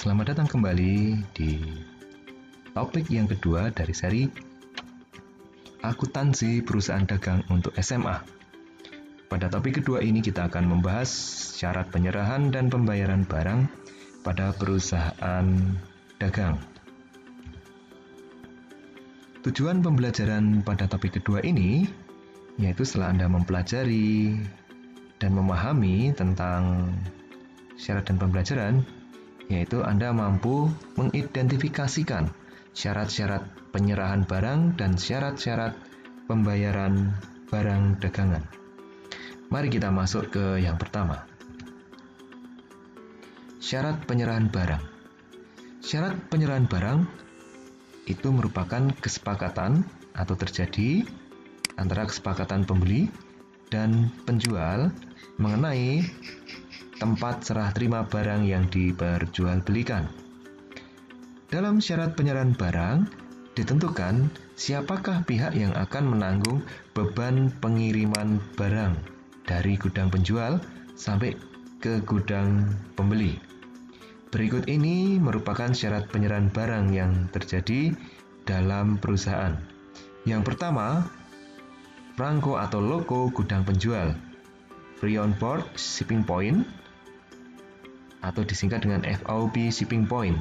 Selamat datang kembali di topik yang kedua dari seri Akuntansi Perusahaan Dagang untuk SMA. Pada topik kedua ini kita akan membahas syarat penyerahan dan pembayaran barang pada perusahaan dagang. Tujuan pembelajaran pada topik kedua ini yaitu setelah Anda mempelajari dan memahami tentang syarat dan pembelajaran, yaitu Anda mampu mengidentifikasikan syarat-syarat penyerahan barang dan syarat-syarat pembayaran barang dagangan. Mari kita masuk ke yang pertama. Syarat penyerahan barang. Syarat penyerahan barang itu merupakan kesepakatan atau terjadi antara kesepakatan pembeli dan penjual mengenai tempat serah terima barang yang diperjualbelikan. Dalam syarat penyerahan barang, ditentukan siapakah pihak yang akan menanggung beban pengiriman barang dari gudang penjual sampai ke gudang pembeli. Berikut ini merupakan syarat penyerahan barang yang terjadi dalam perusahaan. Yang pertama, franko atau loko gudang penjual, free on board shipping point, atau disingkat dengan FOB shipping point.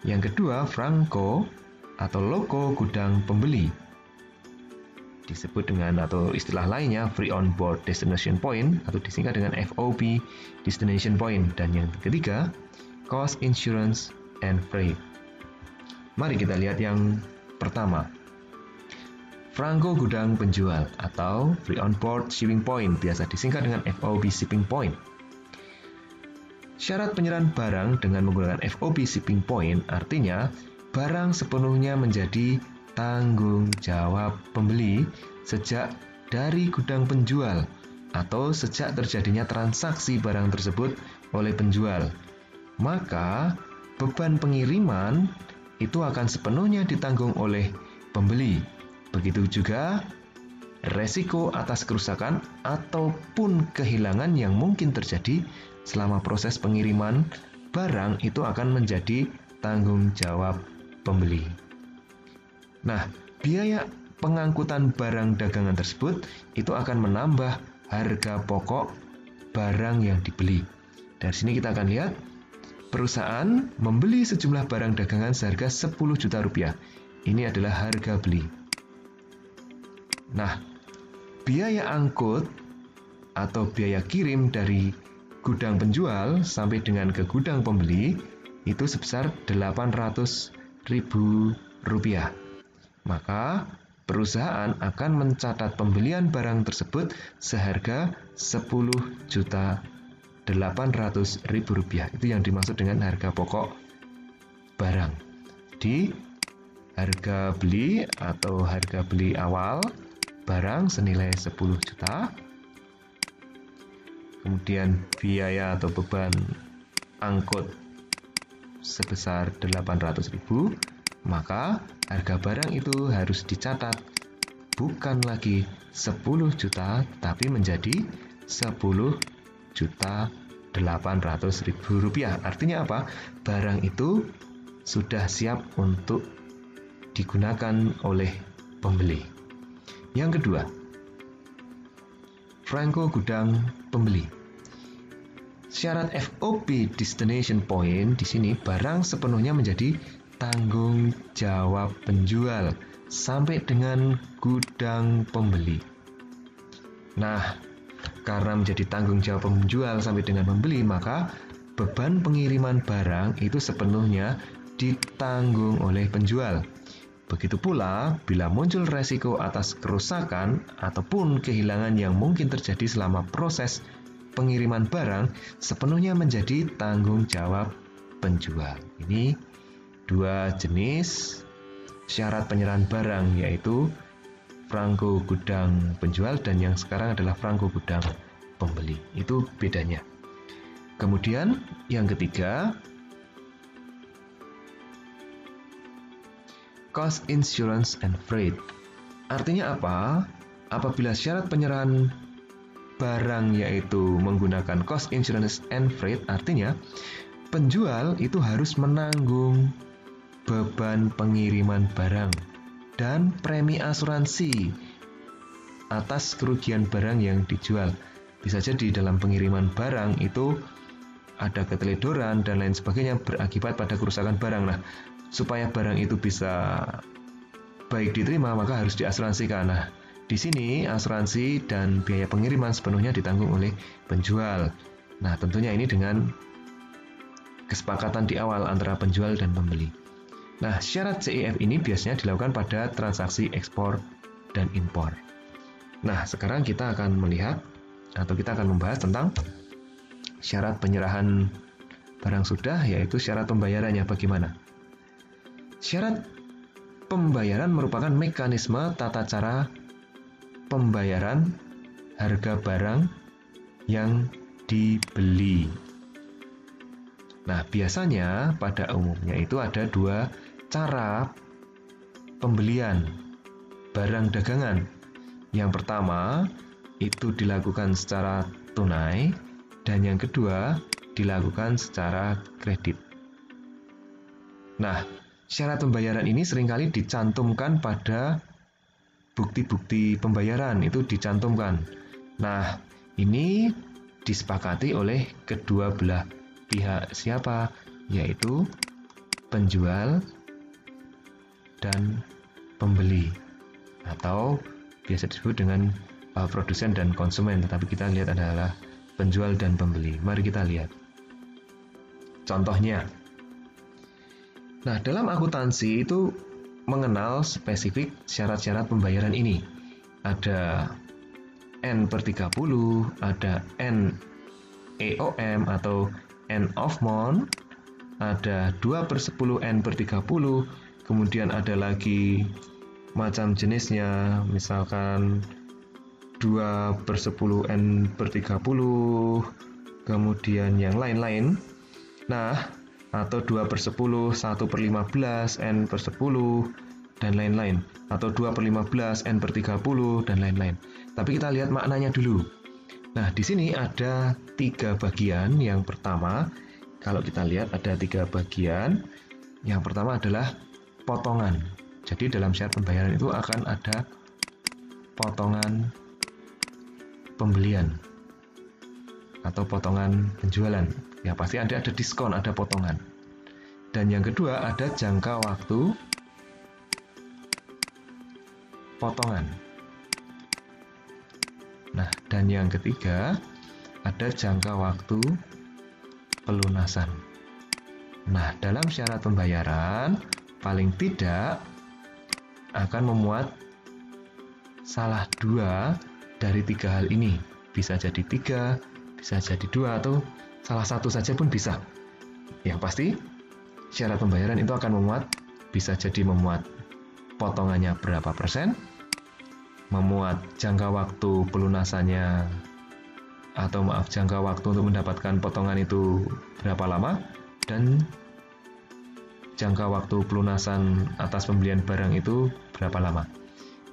Yang kedua, franko atau loko gudang pembeli, disebut dengan atau istilah lainnya free on board destination point atau disingkat dengan FOB destination point. Dan yang ketiga, cost insurance and freight. Mari kita lihat yang pertama. Franko gudang penjual atau free on board shipping point, biasa disingkat dengan FOB shipping point. Syarat penyerahan barang dengan menggunakan FOB shipping point artinya barang sepenuhnya menjadi tanggung jawab pembeli sejak dari gudang penjual atau sejak terjadinya transaksi barang tersebut oleh penjual. Maka beban pengiriman itu akan sepenuhnya ditanggung oleh pembeli. Begitu juga resiko atas kerusakan ataupun kehilangan yang mungkin terjadi selama proses pengiriman barang itu akan menjadi tanggung jawab pembeli. Nah, biaya pengangkutan barang dagangan tersebut itu akan menambah harga pokok barang yang dibeli. Dari sini kita akan lihat perusahaan membeli sejumlah barang dagangan seharga 10 juta rupiah. Ini adalah harga beli. Nah, biaya angkut atau biaya kirim dari gudang penjual sampai dengan ke gudang pembeli itu sebesar Rp800.000. Maka perusahaan akan mencatat pembelian barang tersebut seharga Rp10.800.000. Itu yang dimaksud dengan harga pokok barang. Di harga beli atau harga beli awal barang senilai 10 juta. Kemudian biaya atau beban angkut sebesar 800.000, maka harga barang itu harus dicatat bukan lagi 10 juta tapi menjadi 10.800.000 rupiah. Artinya apa? Barang itu sudah siap untuk digunakan oleh pembeli. Yang kedua, franko gudang pembeli. Syarat FOB destination point di sini barang sepenuhnya menjadi tanggung jawab penjual sampai dengan gudang pembeli. Nah, karena menjadi tanggung jawab penjual sampai dengan pembeli, maka beban pengiriman barang itu sepenuhnya ditanggung oleh penjual. Begitu pula bila muncul resiko atas kerusakan ataupun kehilangan yang mungkin terjadi selama proses pengiriman barang sepenuhnya menjadi tanggung jawab penjual. Ini dua jenis syarat penyerahan barang, yaitu franko gudang penjual dan yang sekarang adalah franko gudang pembeli. Itu bedanya. Kemudian yang ketiga, cost insurance and freight. Artinya apa? Apabila syarat penyerahan barang yaitu menggunakan cost insurance and freight, artinya penjual itu harus menanggung beban pengiriman barang dan premi asuransi atas kerugian barang yang dijual. Bisa jadi dalam pengiriman barang itu ada keteledoran dan lain sebagainya berakibat pada kerusakan barang. Nah, supaya barang itu bisa baik diterima maka harus diasuransikan. Nah, di sini asuransi dan biaya pengiriman sepenuhnya ditanggung oleh penjual. Nah, tentunya ini dengan kesepakatan di awal antara penjual dan pembeli. Nah, syarat CIF ini biasanya dilakukan pada transaksi ekspor dan impor. Nah, sekarang kita akan melihat atau kita akan membahas tentang syarat penyerahan barang sudah, yaitu syarat pembayarannya bagaimana. Syarat pembayaran merupakan mekanisme tata cara pembayaran harga barang yang dibeli. Nah, biasanya pada umumnya itu ada dua cara pembelian barang dagangan. Yang pertama itu dilakukan secara tunai dan yang kedua dilakukan secara kredit. Nah, syarat pembayaran ini seringkali dicantumkan pada bukti-bukti pembayaran, itu dicantumkan. Nah, ini disepakati oleh kedua belah pihak. Siapa? Yaitu penjual dan pembeli, atau biasa disebut dengan produsen dan konsumen, tetapi kita lihat adalah penjual dan pembeli. Mari kita lihat contohnya. Nah, dalam akuntansi itu mengenal spesifik syarat-syarat pembayaran ini. Ada N/30, ada NEOM atau end of month, ada 2/10 N/30, kemudian ada lagi macam jenisnya, misalkan 2/10 N/30, kemudian yang lain-lain. Nah, atau 2/10, 1/15 N/10, dan lain-lain, atau 2/15 N/30 dan lain-lain. Tapi kita lihat maknanya dulu. Nah, di sini ada 3 bagian. Yang pertama, kalau kita lihat ada 3 bagian. Yang pertama adalah potongan. Jadi dalam syarat pembayaran itu akan ada potongan pembelian atau potongan penjualan. Ya, pasti ada diskon, ada potongan. Dan yang kedua ada jangka waktu potongan. Nah, dan yang ketiga ada jangka waktu pelunasan. Nah, dalam syarat pembayaran paling tidak akan memuat salah 2 dari 3 hal ini. Bisa jadi 3, bisa jadi 2, atau salah satu saja pun bisa. Yang pasti syarat pembayaran itu akan memuat, bisa jadi memuat potongannya berapa persen, memuat jangka waktu pelunasannya, atau jangka waktu untuk mendapatkan potongan itu berapa lama, dan jangka waktu pelunasan atas pembelian barang itu berapa lama.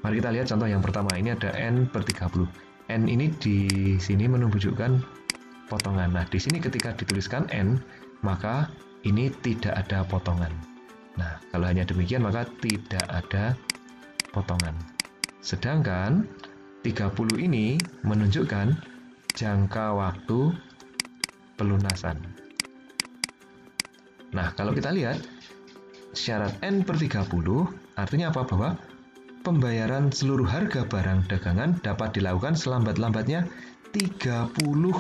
Mari kita lihat contoh yang pertama. Ini ada N/30. N ini di sini menunjukkan potongan. Nah, di sini ketika dituliskan N, maka ini tidak ada potongan. Nah, kalau hanya demikian maka tidak ada potongan. Sedangkan 30 ini menunjukkan jangka waktu pelunasan. Nah, kalau kita lihat syarat N/30 artinya apa? Bahwa pembayaran seluruh harga barang dagangan dapat dilakukan selambat-lambatnya 30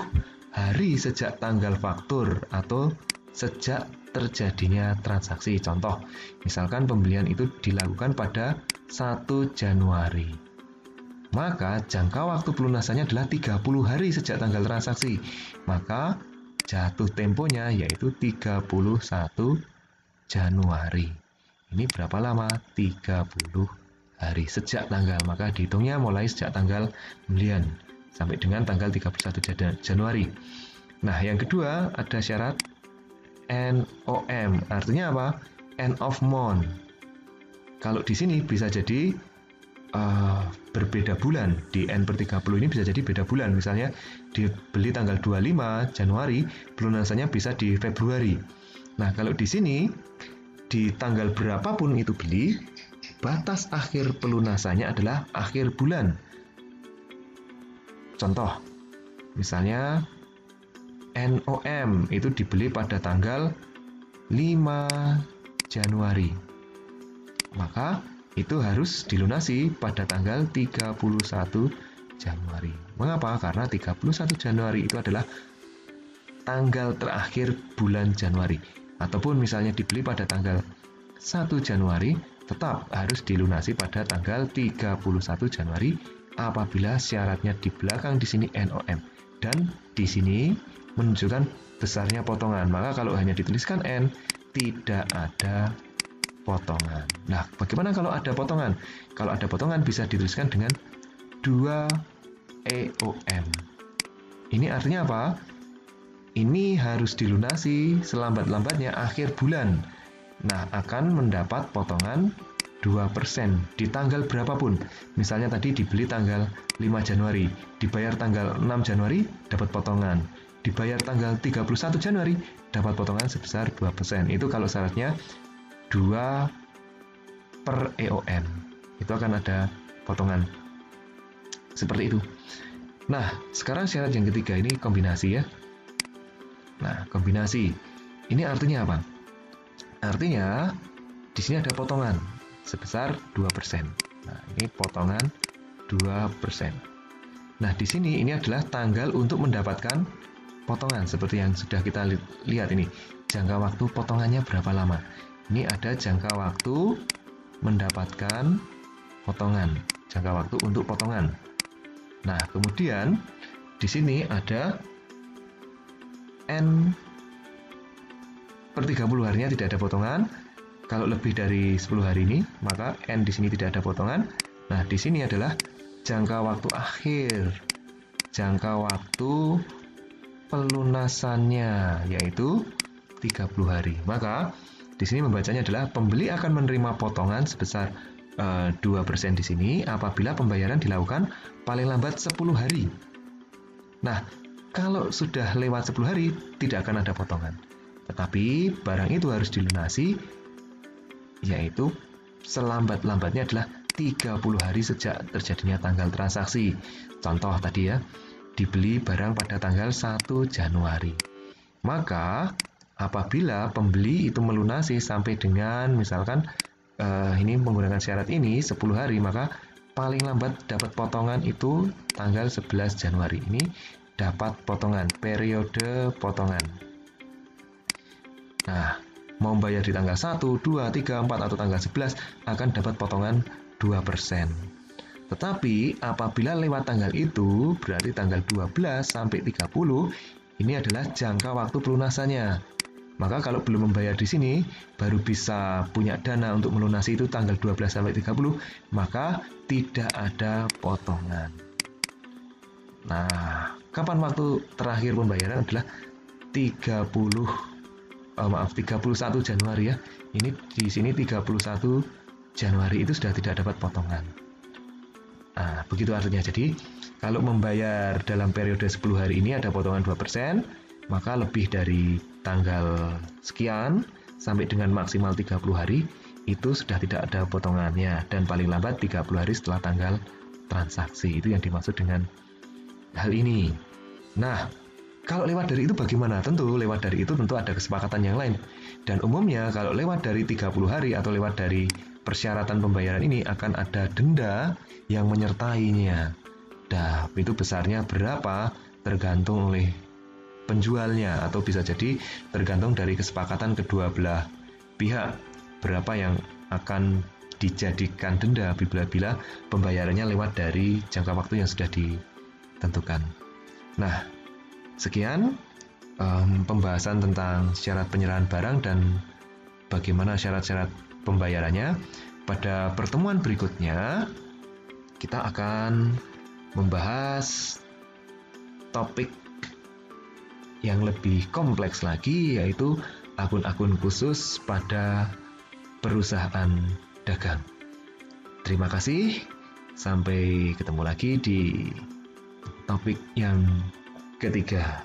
hari sejak tanggal faktur atau sejak terjadinya transaksi. Contoh, misalkan pembelian itu dilakukan pada 1 Januari. Maka jangka waktu pelunasannya adalah 30 hari sejak tanggal transaksi. Maka jatuh temponya yaitu 31 Januari. Ini berapa lama? 30 hari sejak tanggal. Maka dihitungnya mulai sejak tanggal pembelian sampai dengan tanggal 31 Januari. Nah, yang kedua ada syarat NOM. Artinya apa? End of month. Kalau di sini bisa jadi berbeda bulan. Di N/30 ini bisa jadi beda bulan. Misalnya dibeli tanggal 25 Januari, pelunasannya bisa di Februari. Nah, kalau di sini di tanggal berapapun itu beli, batas akhir pelunasannya adalah akhir bulan. Contoh, misalnya NOM itu dibeli pada tanggal 5 Januari. Maka itu harus dilunasi pada tanggal 31 Januari. Mengapa? Karena 31 Januari itu adalah tanggal terakhir bulan Januari. Ataupun misalnya dibeli pada tanggal 1 Januari, tetap harus dilunasi pada tanggal 31 Januari apabila syaratnya di belakang di sini NOM dan di sini menunjukkan besarnya potongan. Maka kalau hanya dituliskan N, tidak ada potongan. Nah, bagaimana kalau ada potongan? Kalau ada potongan bisa dituliskan dengan 2 EOM. Ini artinya apa? Ini harus dilunasi selambat-lambatnya akhir bulan. Nah, akan mendapat potongan 2% di tanggal berapapun. Misalnya tadi dibeli tanggal 5 Januari, dibayar tanggal 6 Januari, dapat potongan. Dibayar tanggal 31 Januari, dapat potongan sebesar 2%. Itu kalau syaratnya 2 per EOM. Itu akan ada potongan. Seperti itu. Nah, sekarang syarat yang ketiga ini kombinasi ya. Nah, kombinasi. Ini artinya apa? Artinya di sini ada potongan sebesar 2%. Nah, ini potongan 2%. Nah, di sini ini adalah tanggal untuk mendapatkan potongan seperti yang sudah kita lihat ini. Jangka waktu potongannya berapa lama? Ini ada jangka waktu mendapatkan potongan, jangka waktu untuk potongan. Nah, kemudian di sini ada N per 30 harinya tidak ada potongan. Kalau lebih dari 10 hari ini, maka N di sini tidak ada potongan. Nah, di sini adalah jangka waktu akhir, jangka waktu pelunasannya, yaitu 30 hari. Maka, di sini membacanya adalah pembeli akan menerima potongan sebesar 2% di sini apabila pembayaran dilakukan paling lambat 10 hari. Nah, kalau sudah lewat 10 hari, tidak akan ada potongan. Tetapi barang itu harus dilunasi, yaitu selambat-lambatnya adalah 30 hari sejak terjadinya tanggal transaksi. Contoh tadi ya, dibeli barang pada tanggal 1 Januari. Maka, apabila pembeli itu melunasi sampai dengan misalkan ini menggunakan syarat ini 10 hari, maka paling lambat dapat potongan itu tanggal 11 Januari. Ini dapat potongan, periode potongan. Nah, mau bayar di tanggal 1, 2, 3, 4, atau tanggal 11 akan dapat potongan 2%. Tetapi apabila lewat tanggal itu, berarti tanggal 12 sampai 30, ini adalah jangka waktu pelunasannya. Maka kalau belum membayar di sini, baru bisa punya dana untuk melunasi itu tanggal 12 sampai 30, maka tidak ada potongan. Nah, kapan waktu terakhir pembayaran adalah 31 Januari ya. Ini di sini 31 Januari itu sudah tidak dapat potongan. Nah, begitu artinya. Jadi, kalau membayar dalam periode 10 hari ini ada potongan 2%, maka lebih dari tanggal sekian sampai dengan maksimal 30 hari itu sudah tidak ada potongannya, dan paling lambat 30 hari setelah tanggal transaksi. Itu yang dimaksud dengan hal ini. Nah, kalau lewat dari itu bagaimana? Tentu lewat dari itu tentu ada kesepakatan yang lain. Dan umumnya kalau lewat dari 30 hari atau lewat dari persyaratan pembayaran ini akan ada denda yang menyertainya. Nah, itu besarnya berapa tergantung oleh penjualnya, atau bisa jadi tergantung dari kesepakatan kedua belah pihak berapa yang akan dijadikan denda bila pembayarannya lewat dari jangka waktu yang sudah ditentukan. Nah, sekian pembahasan tentang syarat penyerahan barang dan bagaimana syarat-syarat pembayarannya. Pada pertemuan berikutnya kita akan membahas topik yang lebih kompleks lagi, yaitu akun-akun khusus pada perusahaan dagang. Terima kasih, sampai ketemu lagi di topik yang ketiga.